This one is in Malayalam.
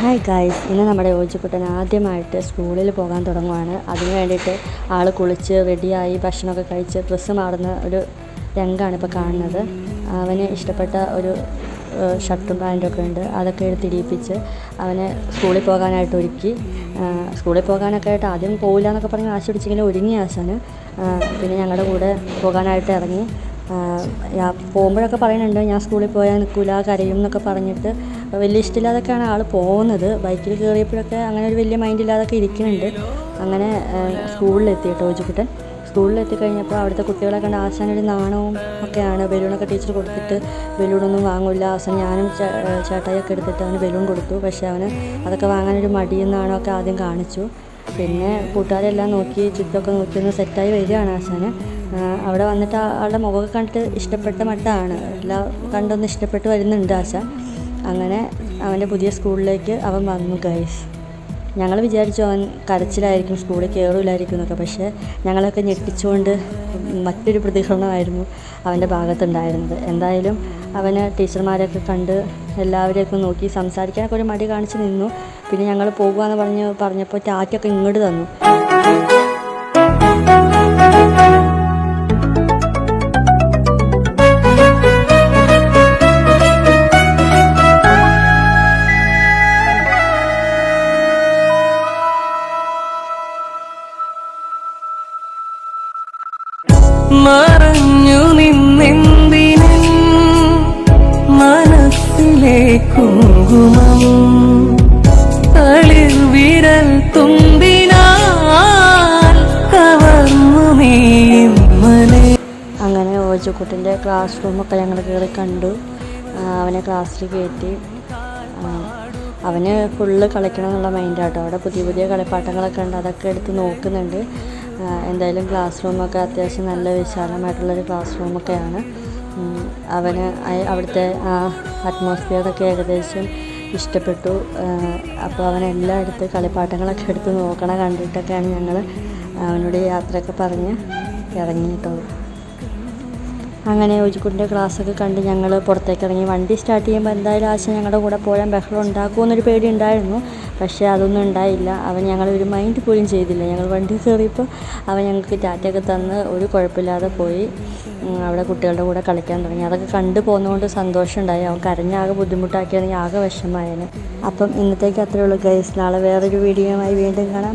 ഹായ് ഗായ്സ്, ഇന്ന് നമ്മുടെ ഓജിക്കുട്ടൻ ആദ്യമായിട്ട് സ്കൂളിൽ പോകാൻ തുടങ്ങുവാണ്. അതിന് വേണ്ടിയിട്ട് ആൾ കുളിച്ച് റെഡിയായി ഭക്ഷണമൊക്കെ കഴിച്ച് ഡ്രസ്സ് മാറുന്ന ഒരു രംഗമാണ് ഇപ്പോൾ കാണുന്നത്. അവന് ഇഷ്ടപ്പെട്ട ഒരു ഷർട്ടും പാൻറ്റൊക്കെ ഉണ്ട്, അതൊക്കെ എടുത്തിടിയിപ്പിച്ച് അവനെ സ്കൂളിൽ പോകാനായിട്ട് ഒരുക്കി. സ്കൂളിൽ പോകാനൊക്കെ ആയിട്ട് ആദ്യം പോകില്ല എന്നൊക്കെ പറഞ്ഞ് ആശ പിടിച്ചിങ്ങനെ ഒരുങ്ങി ആശാന്. പിന്നെ ഞങ്ങളുടെ കൂടെ പോകാനായിട്ട് ഇറങ്ങി. പോകുമ്പോഴൊക്കെ പറയുന്നുണ്ട്, ഞാൻ സ്കൂളിൽ പോയാൽ നിൽക്കില്ല, കരയും എന്നൊക്കെ പറഞ്ഞിട്ട് വലിയ ഇഷ്ടമില്ലാതൊക്കെയാണ് ആൾ പോകുന്നത്. ബൈക്കിൽ കയറിയപ്പോഴൊക്കെ അങ്ങനെ ഒരു വലിയ മൈൻഡില്ലാതൊക്കെ ഇരിക്കുന്നുണ്ട്. അങ്ങനെ സ്കൂളിലെത്തി കേട്ടോ ഓജിക്കുട്ടൻ. സ്കൂളിലെത്തി കഴിഞ്ഞപ്പോൾ അവിടുത്തെ കുട്ടികളെ കണ്ട് ആശാനൊരു നാണവും ഒക്കെയാണ്. ബലൂണൊക്കെ ടീച്ചർ കൊടുത്തിട്ട് ബലൂണൊന്നും വാങ്ങില്ല. ആശാൻ ഞാനും ചേട്ടായിയൊക്കെ എടുത്തിട്ട് അവന് ബലൂൺ കൊടുത്തു. പക്ഷേ അവന് അതൊക്കെ വാങ്ങാനൊരു മടിയും നാണമൊക്കെ ആദ്യം കാണിച്ചു. പിന്നെ കൂട്ടുകാരെല്ലാം നോക്കി ചുറ്റമൊക്കെ നോക്കി ഒന്ന് സെറ്റായി വരികയാണ് ആശാന്. അവിടെ വന്നിട്ട് ആളുടെ മുഖമൊക്കെ കണ്ടിട്ട് ഇഷ്ടപ്പെട്ട മട്ടാണ്. എല്ലാം കണ്ടൊന്ന് ഇഷ്ടപ്പെട്ട് വരുന്നുണ്ട് ആശാൻ. അങ്ങനെ അവൻ്റെ പുതിയ സ്കൂളിലേക്ക് അവൻ വന്നു ഗൈസ്. ഞങ്ങൾ വിചാരിച്ചു അവൻ കരച്ചിലായിരിക്കും, സ്കൂളിൽ കയറില്ലായിരിക്കും എന്നൊക്കെ. പക്ഷേ ഞങ്ങളൊക്കെ ഞെട്ടിച്ചുകൊണ്ട് മറ്റൊരു പ്രതികരണമായിരുന്നു അവൻ്റെ ഭാഗത്തുണ്ടായിരുന്നത്. എന്തായാലും അവന് ടീച്ചർമാരെയൊക്കെ കണ്ട് എല്ലാവരെയൊക്കെ നോക്കി സംസാരിക്കാനൊക്കെ ഒരു മടി കാണിച്ച് നിന്നു. പിന്നെ ഞങ്ങൾ പോകുകയെന്ന് പറഞ്ഞപ്പോൾ ടാറ്റയൊക്കെ ഇങ്ങോട്ട് തന്നു. മറഞ്ഞു നിന്നെന്തിനും മനസ്സിലെ കുങ്കുമം തളിർ വിരൽ തുമ്പിനാൽ കവർന്നു നീമനെ. അങ്ങനെ ഓജിക്കുട്ടൻ്റെ ക്ലാസ് റൂമൊക്കെ ഞങ്ങൾ കയറി കണ്ടു. അവനെ ക്ലാസ്സിൽ കയറ്റി. അവന് ഫുള്ള് കളിക്കണം എന്നുള്ള മൈൻഡാട്ടോ. അവിടെ പുതിയ പുതിയ കളിപ്പാട്ടങ്ങളൊക്കെ ഉണ്ട്, അതൊക്കെ എടുത്ത് നോക്കുന്നുണ്ട്. എന്തായാലും ക്ലാസ് റൂമൊക്കെ അത്യാവശ്യം നല്ല വിശാലമായിട്ടുള്ളൊരു ക്ലാസ് റൂമൊക്കെയാണ്. അവന് അവിടുത്തെ ആ അറ്റ്മോസ്ഫിയറൊക്കെ ഏകദേശം ഇഷ്ടപ്പെട്ടു. അപ്പോൾ അവനെല്ലാം എടുത്ത് കളിപ്പാട്ടങ്ങളൊക്കെ എടുത്ത് നോക്കണം കണ്ടിട്ടൊക്കെയാണ് ഞങ്ങൾ അവനോട് യാത്രയൊക്കെ പറഞ്ഞ് ഇറങ്ങിയിട്ടുള്ളത്. അങ്ങനെ ഓജിക്കുട്ടിൻ്റെ ക്ലാസ്സൊക്കെ കണ്ട് ഞങ്ങൾ പുറത്തേക്ക് ഇറങ്ങി. വണ്ടി സ്റ്റാർട്ട് ചെയ്യുമ്പോൾ എന്തായാലും ആശ ഞങ്ങളുടെ കൂടെ പോയാൽ ബഹളം ഉണ്ടാക്കുമെന്നൊരു പേടി ഉണ്ടായിരുന്നു. പക്ഷേ അതൊന്നും ഉണ്ടായില്ല. അവൻ ഞങ്ങളൊരു മൈൻഡ് പോലും ചെയ്തില്ല. ഞങ്ങൾ വണ്ടി കയറിയപ്പോൾ അവൻ ഞങ്ങൾക്ക് ടാറ്റയൊക്കെ തന്ന് ഒരു കുഴപ്പമില്ലാതെ പോയി അവിടെ കുട്ടികളുടെ കൂടെ കളിക്കാൻ തുടങ്ങി. അതൊക്കെ കണ്ടു പോകുന്നതുകൊണ്ട് സന്തോഷമുണ്ടായി. അവൻ കരഞ്ഞാകെ ബുദ്ധിമുട്ടാക്കിയാണെങ്കിൽ ആകെ വിഷമമായേനെ. അപ്പം ഇന്നത്തേക്ക് അത്രയേ ഉള്ളൂ ഗൈസ്. നാളെ വേറൊരു വീഡിയോയുമായി വീണ്ടും കാണാം.